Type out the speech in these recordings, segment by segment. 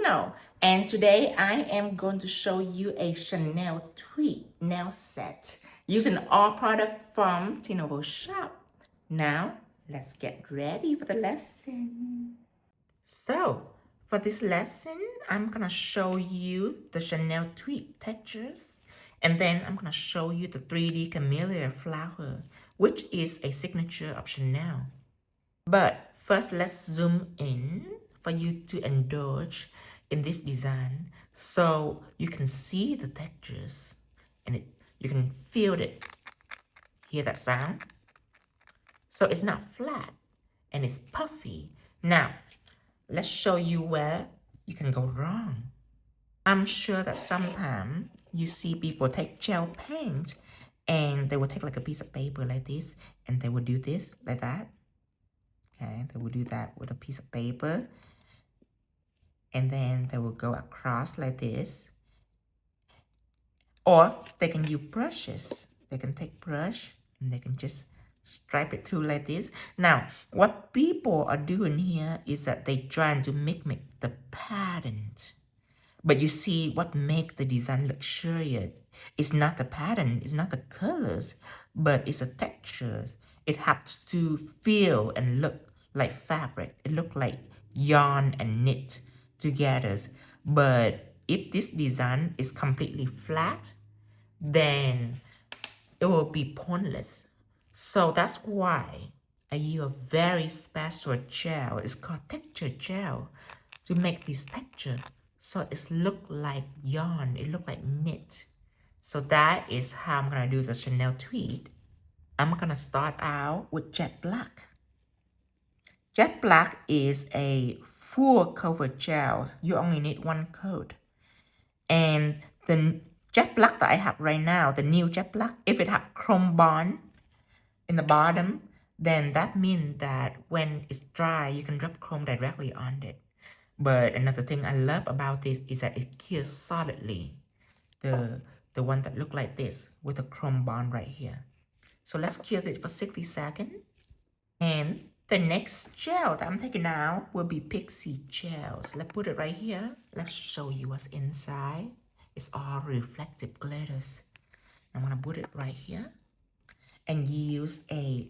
Tino, and today I am going to show you a Chanel Tweed nail set using all product from Tino shop. Now, let's get ready for the lesson. So, for this lesson, I'm gonna show you the Chanel Tweed textures, and then I'm gonna show you the 3D Camillia Flower, which is a signature of Chanel. But first, let's zoom in for you to indulge in this design so you can see the textures and you can feel it. Hear that sound? So it's not flat and it's puffy. Now, let's show you where you can go wrong. I'm sure that sometimes you see people take gel paint and they will take like a piece of paper like this and they will do this like that. Okay, they will do that with a piece of paper and then they will go across like this. Or they can use brushes. They can take brush and they can just stripe it through like this. Now, what people are doing here is that they trying to mimic the pattern. But you see, what makes the design luxurious is not the pattern, it's not the colors, but it's the textures. It has to feel and look like fabric. It look like yarn and knit together. But if this design is completely flat, then it will be pointless. So that's why I use a very special gel. It's called texture gel to make this texture. So it look like yarn, it look like knit. So that is how I'm gonna do the Chanel Tweed. I'm gonna start out with jet black. Jet black is a full cover gel. You only need one coat. And the jet black that I have right now, the new jet black, if it have chrome bond in the bottom, then that means that when it's dry, you can rub chrome directly on it. But another thing I love about this is that it cures solidly. The one that look like this with the chrome bond right here. So let's cure it for 60 seconds. And the next gel that I'm taking out will be Pixie Gel. So let's put it right here. Let's show you what's inside. It's all reflective glitters. I'm gonna put it right here and use a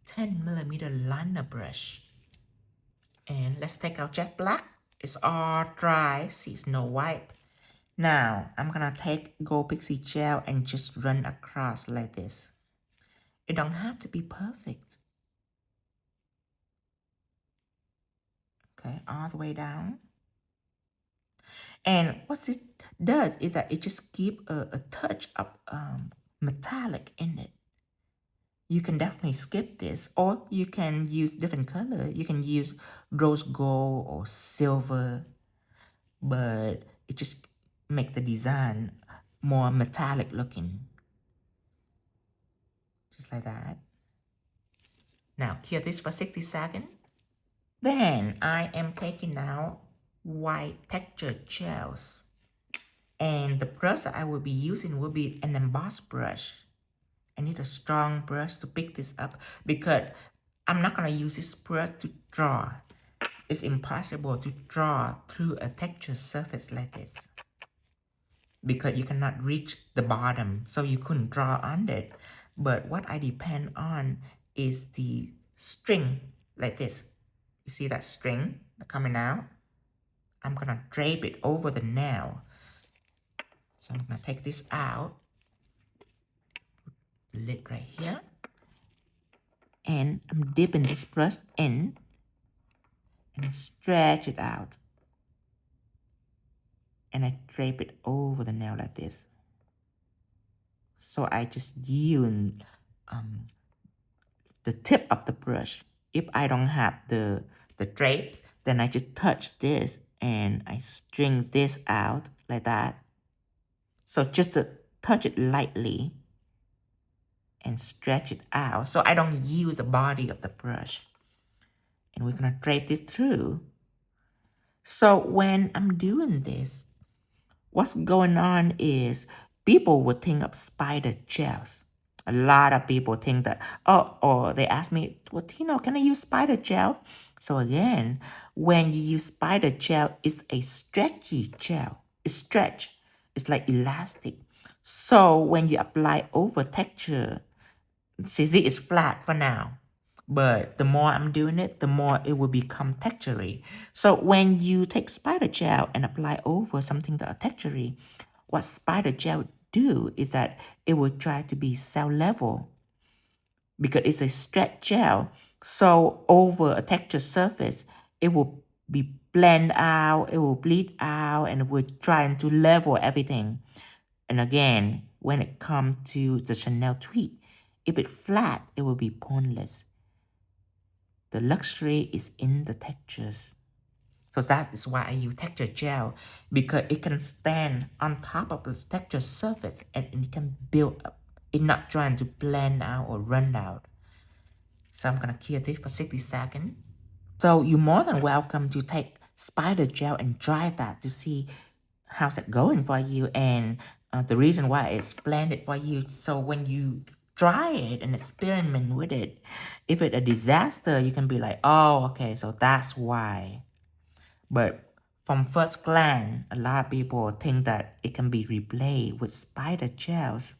10mm liner brush. And let's take out jet black. It's all dry, see it's no wipe. Now, I'm gonna take Gold Pixie Gel and just run across like this. It don't have to be perfect. Okay, all the way down. And what it does is that it just gives a touch of metallic in it. You can definitely skip this, or you can use different color. You can use rose gold or silver, but it just make the design more metallic looking. Just like that. Now, cure this for 60 seconds. Then I am taking out white texture gels. And the brush that I will be using will be an Emboss Brush. I need a strong brush to pick this up because I'm not going to use this brush to draw. It's impossible to draw through a textured surface like this because you cannot reach the bottom, so you couldn't draw on it. But what I depend on is the string like this. You see that string coming out? I'm going to drape it over the nail. So I'm going to take this out. Lid right here, and I'm dipping this brush in and stretch it out, and I drape it over the nail like this. So I just use the tip of the brush. If I don't have the drape, then I just touch this and I string this out like that. So just to touch it lightly and stretch it out so I don't use the body of the brush. And we're gonna drape this through. So when I'm doing this, what's going on is people would think of spider gels. A lot of people think that, oh, or they ask me, well, Tino, can I use spider gel? So again, when you use spider gel, it's a stretchy gel. It's stretch. It's like elastic. So when you apply over texture, see, it's flat for now. But the more I'm doing it, the more it will become textury. So when you take spider gel and apply over something that are textury, what spider gel do is that it will try to be cell level because it's a stretch gel. So over a textured surface, it will be blend out, it will bleed out, and it will try to level everything. And again, when it comes to the Chanel Tweed, if it's flat, it will be pointless. The luxury is in the textures. So that is why I use texture gel, because it can stand on top of the texture surface and it can build up. It's not trying to blend out or run out. So I'm gonna cure this for 60 seconds. So you're more than welcome to take spider gel and dry that to see how's it going for you, and the reason why it's blended for you. So when you try it and experiment with it, if it's a disaster, you can be like, oh, okay, so that's why. But from first glance, a lot of people think that it can be replaced with spider gels.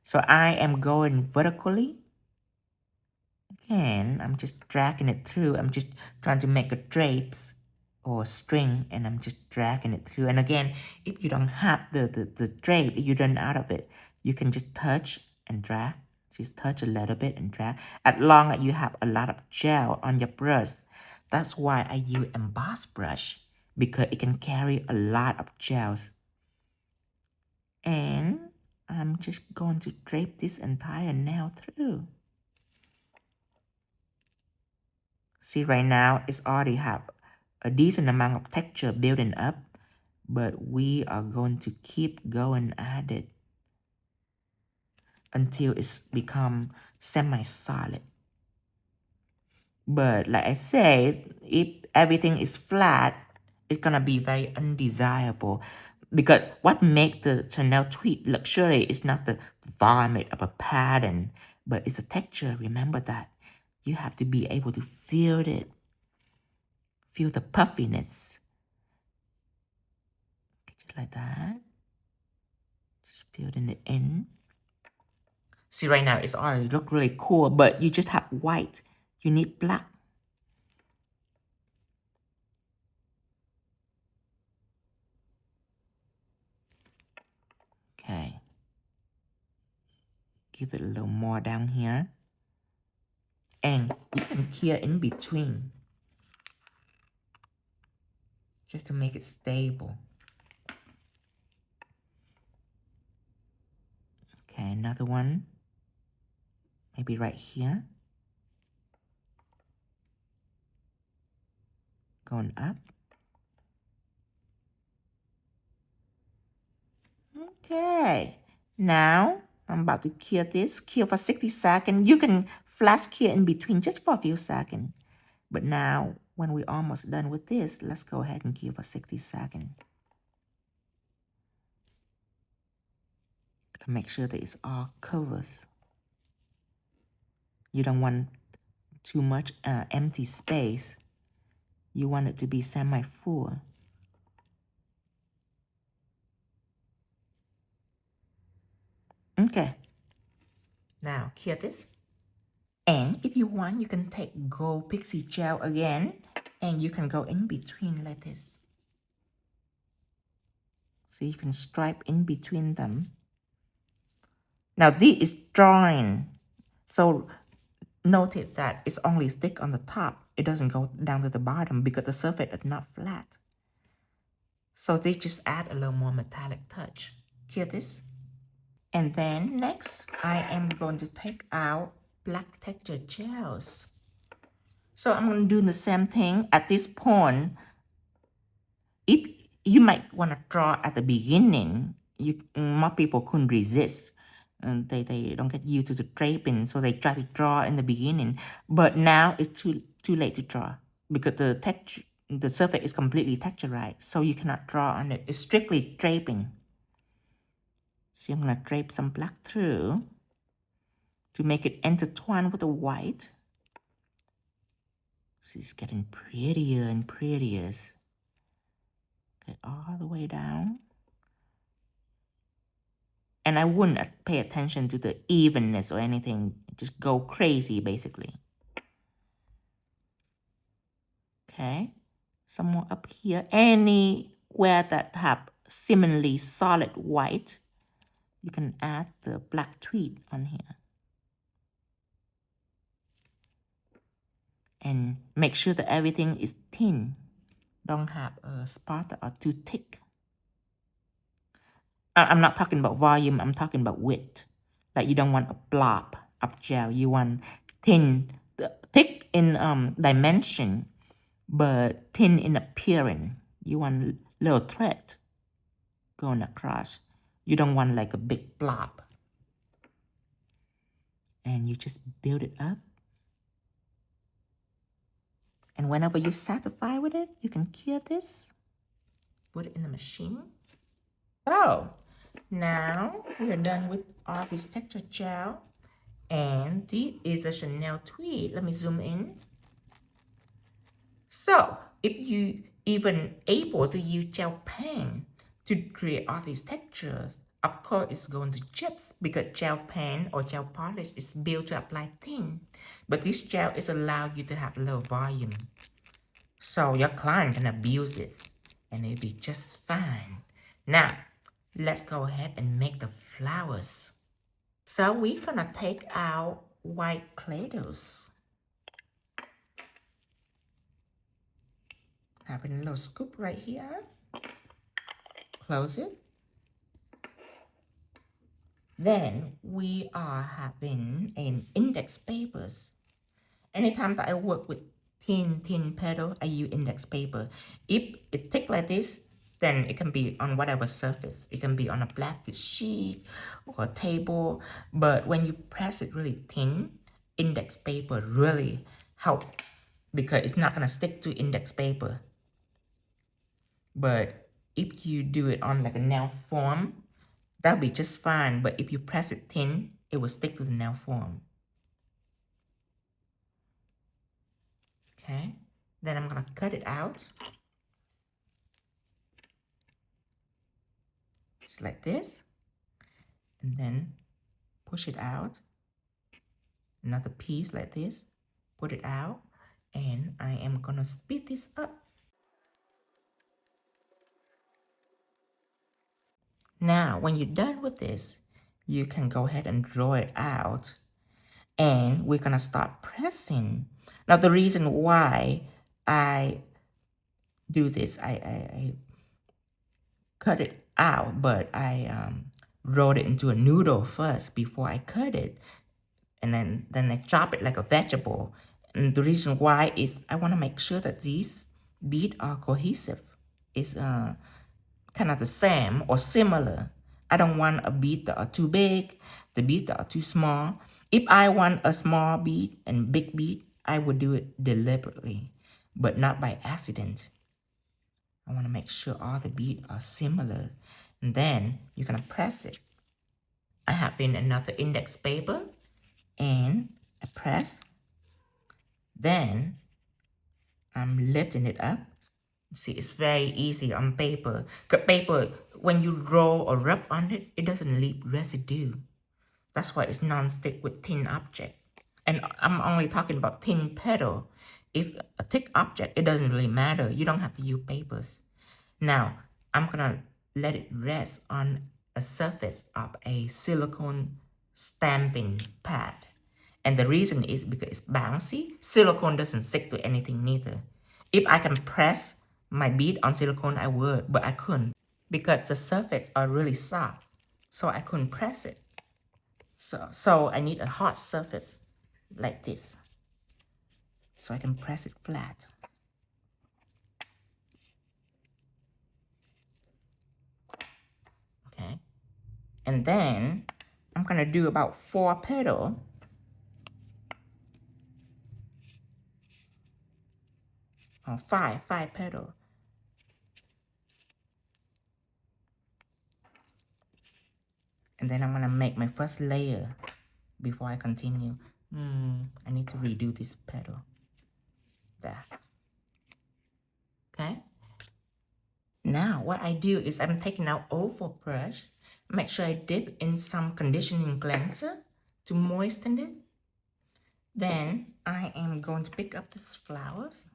So I am going vertically. Again, I'm just dragging it through. I'm just trying to make a drapes or string, and I'm just dragging it through. And again, if you don't have the drape, if you run out of it, you can just touch and drag. Just touch a little bit and drag. As long as you have a lot of gel on your brush. That's why I use Emboss Brush, because it can carry a lot of gels. And I'm just going to drape this entire nail through. See, right now, it's already have a decent amount of texture building up, but we are going to keep going at it until it's become semi-solid. But like I said, if everything is flat, it's gonna be very undesirable, because what makes the Chanel Tweed luxury is not the vomit of a pattern, but it's a texture. Remember that. You have to be able to feel it. Feel the puffiness. Just like that. Just filling it in. See, right now it's already look really cool, but you just have white. You need black. Okay. Give it a little more down here. And you can cure in between, just to make it stable. Okay, another one. Maybe right here. Going up. Okay. Now, I'm about to cure this. Cure for 60 seconds. You can flash cure in between just for a few seconds. But now, when we're almost done with this, let's go ahead and cure for 60 seconds. Make sure that it's all covers. You don't want too much empty space. You want it to be semi-full. Okay. Now, cure this. And if you want, you can take gold Pixie Gel again, and you can go in between like this. So you can stripe in between them. Now, this is drawing. So notice that it's only stick on the top. It doesn't go down to the bottom because the surface is not flat. So they just add a little more metallic touch. Cure this. And then next, I am going to take out black texture gels. So I'm going to do the same thing at this point. If you might want to draw at the beginning, more people couldn't resist. And they don't get used to the draping, so they try to draw in the beginning. But now it's too late to draw because the surface is completely texturized, so you cannot draw on it. It's strictly draping. So I'm gonna drape some black through. to make it intertwine with the white. So it's getting prettier and prettier. Okay, all the way down. And I wouldn't pay attention to the evenness or anything. Just go crazy, basically. Okay. Some more up here. Anywhere that have similarly solid white, you can add the black tweed on here. And make sure that everything is thin. Don't have a spot that are too thick. I'm not talking about volume, I'm talking about width. Like you don't want a blob of gel. You want thin, thick in dimension, but thin in appearance. You want little thread going across. You don't want like a big blob. And you just build it up. And whenever you're satisfied with it, you can cure this. Put it in the machine. So, now we are done with all this texture gel. And this is a Chanel Tweed. Let me zoom in. So, if you even able to use gel pen to create all these textures, of course it's going to chips because gel pen or gel polish is built to apply thin. But this gel is allow you to have low volume. So your client can abuse it and it'll be just fine. Now, let's go ahead and make the flowers. So we're gonna take out white claydohs. Having a little scoop right here. Close it. Then we are having an index papers. Anytime that I work with thin petal, I use index paper. If it's thick like this, then it can be on whatever surface. It can be on a plastic sheet or a table. But when you press it really thin, index paper really help because it's not gonna stick to index paper. But if you do it on like a nail form, that'll be just fine. But if you press it thin, it will stick to the nail form. Okay, then I'm gonna cut it out. Just like this. And then push it out. Another piece like this. Put it out. And I am gonna speed this up. Now, when you're done with this, you can go ahead and draw it out. And we're gonna start pressing. Now, the reason why I do this, I cut it out, but I rolled it into a noodle first before I cut it. And then I chop it like a vegetable. And the reason why is I want to make sure that these beads are cohesive. It's kind of the same or similar. I don't want a bead that are too big, the beads that are too small. If I want a small bead and big bead, I would do it deliberately, but not by accident. I want to make sure all the beads are similar. And then you're going to press it. I have in another index paper and I press. Then I'm lifting it up. See, it's very easy on paper. Because paper, when you roll or rub on it, it doesn't leave residue. That's why it's non-stick with thin object. And I'm only talking about thin petal. If a thick object, it doesn't really matter. You don't have to use papers. Now, I'm gonna let it rest on a surface of a silicone stamping pad. And the reason is because it's bouncy. Silicone doesn't stick to anything neither. If I can press my bead on silicone, I would, but I couldn't because the surface are really soft. So I couldn't press it. So I need a hard surface like this. So I can press it flat. Okay. And then I'm gonna do about 4 petals. Or five petals. And then I'm gonna make my first layer before I continue. I need to redo this petal. There. Okay. Now what I do is I'm taking out Ombre Brush. Make sure I dip in some conditioning cleanser to moisten it. Then I am going to pick up these flowers,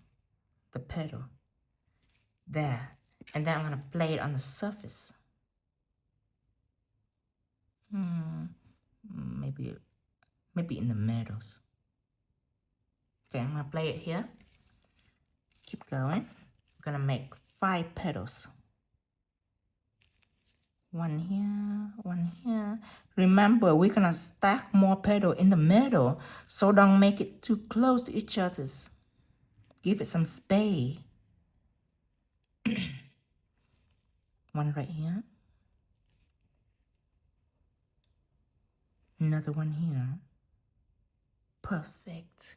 the petal. There. And then I'm going to play it on the surface. Maybe in the middles. Okay, I'm going to play it here. Keep going. I'm going to make 5 petals. 1 here, 1 here. Remember, we're going to stack more petals in the middle, so don't make it too close to each other. Give it some space. 1 right here. Another 1 here. Perfect.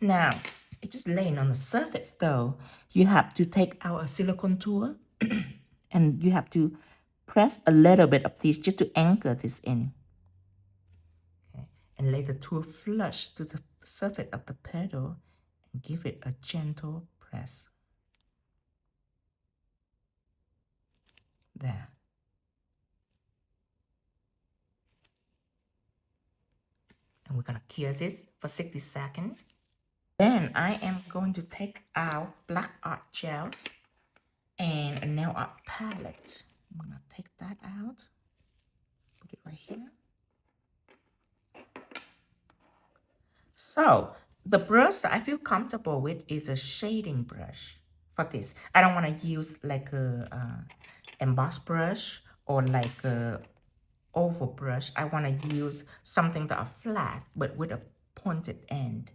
Now, it's just laying on the surface though. You have to take out a silicone tool and you have to press a little bit of this just to anchor this in. Okay. And lay the tool flush to the surface of the petal and give it a gentle press. There. And we're gonna cure this for 60 seconds. Then I am going to take out black art gels and a nail art palette. I'm gonna take that out. Put it right here. So the brush that I feel comfortable with is a shading brush for this. I don't want to use like a emboss brush or like a oval brush. I want to use something that are flat but with a pointed end.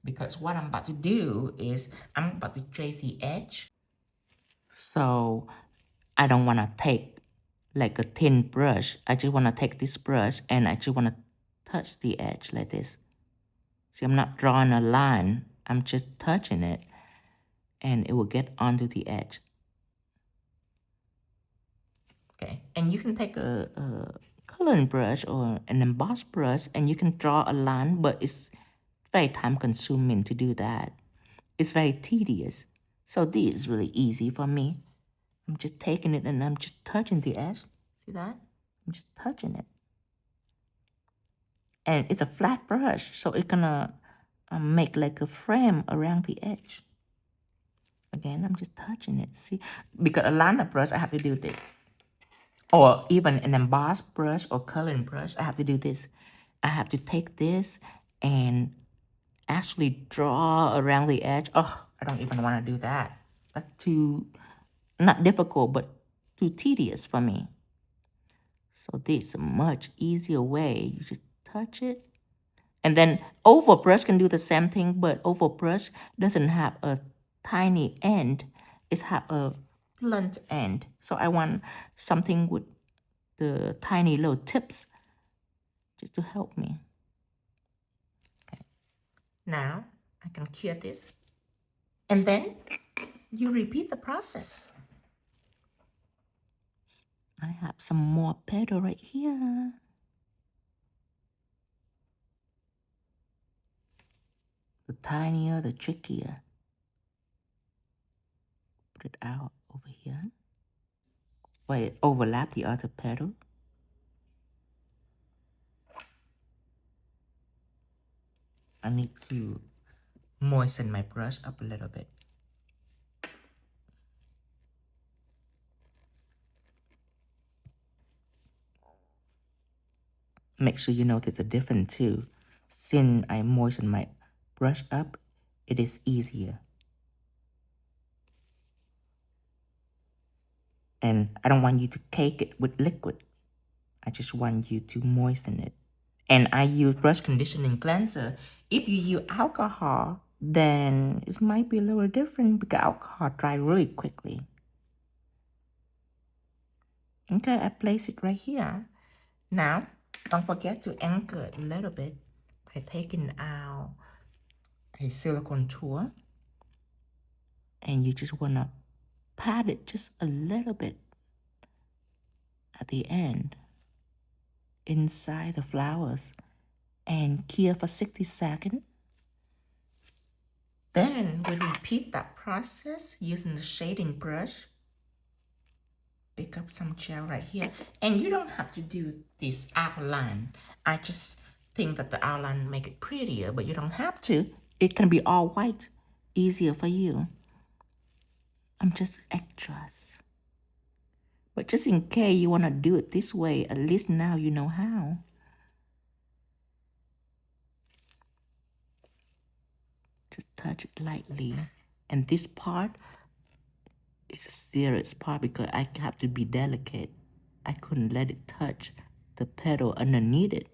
Because what I'm about to do is I'm about to trace the edge. So I don't want to take like a thin brush. I just want to take this brush and I just want to touch the edge like this. See, I'm not drawing a line. I'm just touching it and it will get onto the edge. Okay, and you can take a coloring brush or an emboss brush and you can draw a line, but it's very time consuming to do that. It's very tedious. So this is really easy for me. I'm just taking it and I'm just touching the edge. See that? I'm just touching it. And it's a flat brush, so it's gonna make like a frame around the edge. Again, I'm just touching it. See, because a liner brush, I have to do this. Or even an emboss brush or coloring brush, I have to do this. I have to take this and actually draw around the edge. Oh, I don't even want to do that. That's too, not difficult, but too tedious for me. So this is a much easier way. You just touch it. And then Ombre Brush can do the same thing, but Ombre Brush doesn't have a tiny end. It has a blunt end. So I want something with the tiny little tips just to help me. Okay. Now I can cure this. And then you repeat the process. I have some more petal right here. The tinier, the trickier. Put it out over here. Where it overlap the other petal. I need to moisten my brush up a little bit. Make sure you notice the difference too. Since I moisten my brush up, it is easier. And I don't want you to cake it with liquid. I just want you to moisten it. And I use brush conditioning cleanser. If you use alcohol, then it might be a little different because alcohol dries really quickly. Okay, I place it right here. Now, don't forget to anchor it a little bit by taking out a silicone tool. And you just want to pat it just a little bit at the end. inside the flowers and cure for 60 seconds. Then we repeat that process using the shading brush. Pick up some gel right here. And you don't have to do this outline. I just think that the outline make it prettier, but you don't have to. It can be all white. Easier for you. I'm just extras. But just in case you want to do it this way, at least now you know how. Just touch it lightly. And this part is a serious part because I have to be delicate. I couldn't let it touch the petal underneath it.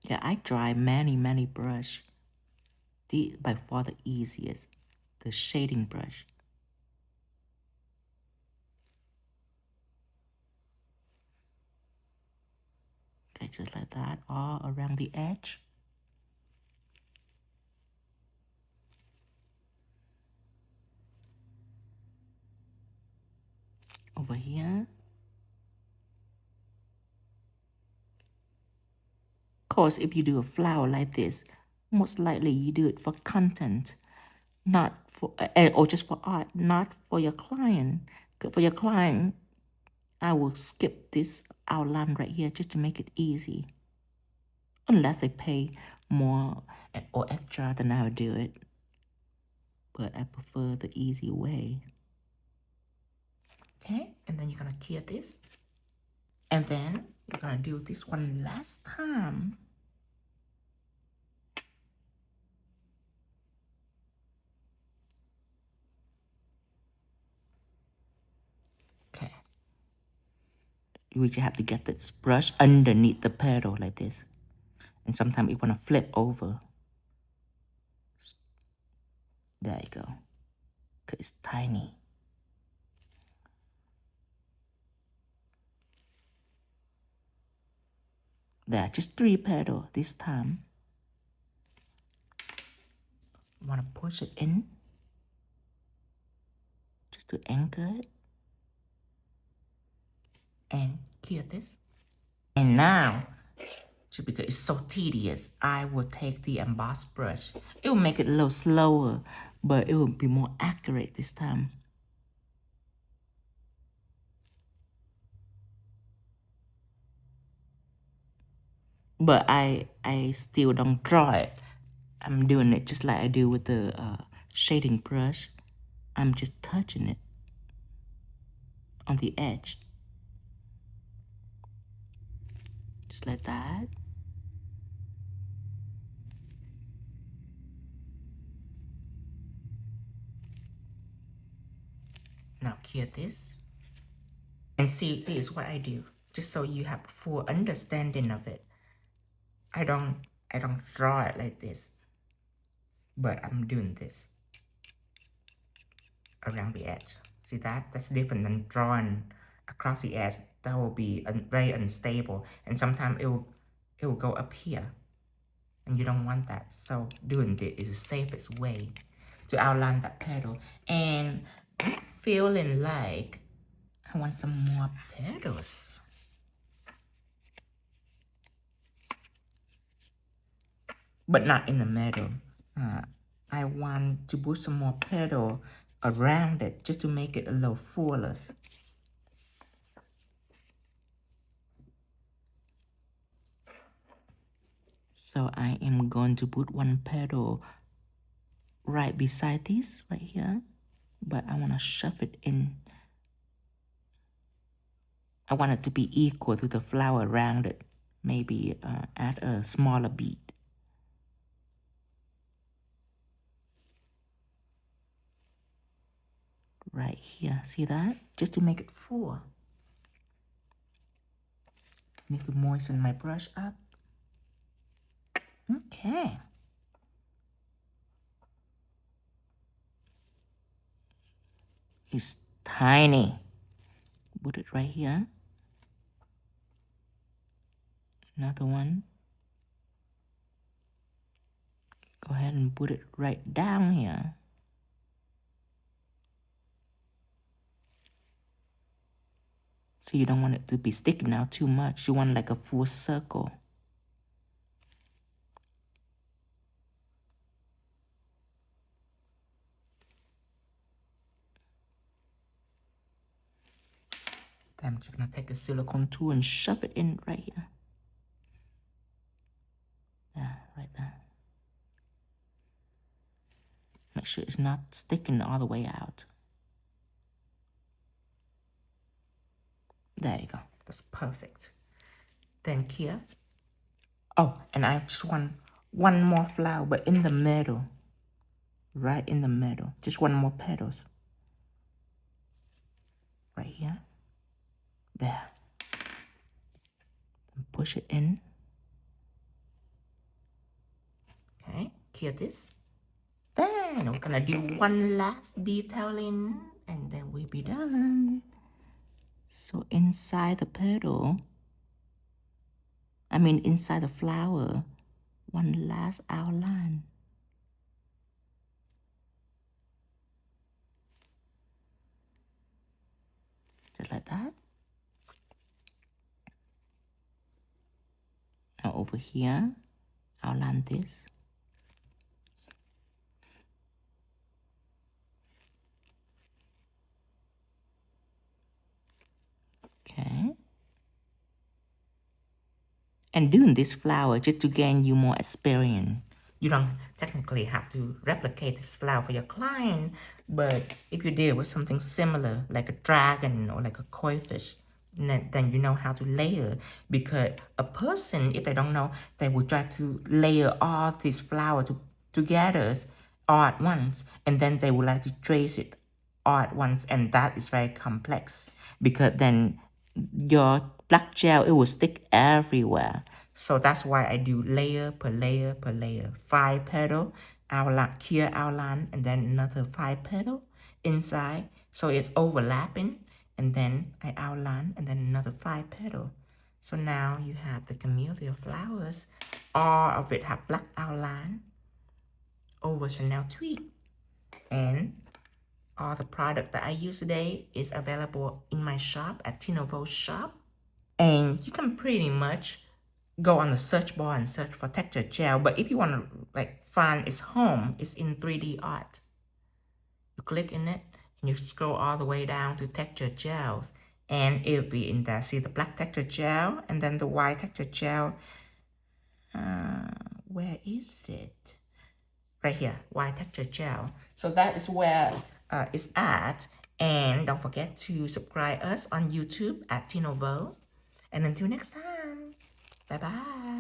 Yeah, I tried many brush. This by far the easiest, the shading brush. Okay, just like that, all around the edge. Over here. Of course, if you do a flower like this, most likely you do it for content, not for, or just for art, not for your client. For your client, I will skip this outline right here just to make it easy. Unless I pay more or extra, then I'll do it. But I prefer the easy way. Okay, and then you're gonna cure this. And then you're gonna do this one last time. Okay. We just have to get this brush underneath the petal like this. And sometimes you wanna flip over. There you go. Cause it's tiny. There, just 3 petals this time. You want to push it in just to anchor it and cure this. And now, just because it's so tedious, I will take the Emboss Brush. It will make it a little slower, but it will be more accurate this time. But I still don't draw it. I'm doing it just like I do with the shading brush. I'm just touching it on the edge. Just like that. Now cure this. And see is what I do. Just so you have full understanding of it. I don't draw it like this. But I'm doing this around the edge. See that? That's different than drawing across the edge. That will be very unstable, and sometimes it will go up here, and you don't want that. So doing this is the safest way to outline that petal. And I'm feeling like I want some more petals. But not in the middle. I want to put some more petal around it just to make it a little fuller. So I am going to put one petal right beside this, right here. But I want to shove it in. I want it to be equal to the flower around it. Maybe add a smaller bead. Right here, see that? Just to make it full. Need to moisten my brush up. Okay. It's tiny. Put it right here. Another one. Go ahead and put it right down here. So you don't want it to be sticking out too much. You want like a full circle. Then I'm just gonna take a silicone tool and shove it in right here. There, right there. Make sure it's not sticking all the way out. There you go. That's perfect. Then here. Oh, and I just want one more flower, but in the middle. Right in the middle. Just one more petals. Right here. There. And push it in. Okay, clear this. Then we're gonna do one last detailing and then we'll be done. So inside the petal, inside the flower, one last outline. Just like that. Now over here, outline this. Okay. And doing this flower just to gain you more experience. You don't technically have to replicate this flower for your client, but if you deal with something similar, like a dragon or like a koi fish, then you know how to layer. Because a person, if they don't know, they will try to layer all these flowers together all at once, and then they would like to trace it all at once, and that is very complex because then your black gel, it will stick everywhere. So that's why I do layer per layer per layer. 5 petal, outline, clear outline, and then another 5 petal inside. So it's overlapping, and then I outline, and then another 5 petal. So now you have the camellia flowers. All of it have black outline over Chanel Tweed. And all the product that I use today is available in my shop at 𝐁𝐫𝐽𝐻 shop. And you can pretty much go on the search bar and search for texture gel. But if you want to find its home, it's in 3D art. You click in it and you scroll all the way down to texture gels. And it'll be in there. See the black texture gel and then the white texture gel. Where is it? Right here, white texture gel. So that is where it's at. And don't forget to subscribe us on YouTube at 𝐁𝐫𝐽𝐻. And until next time, bye-bye.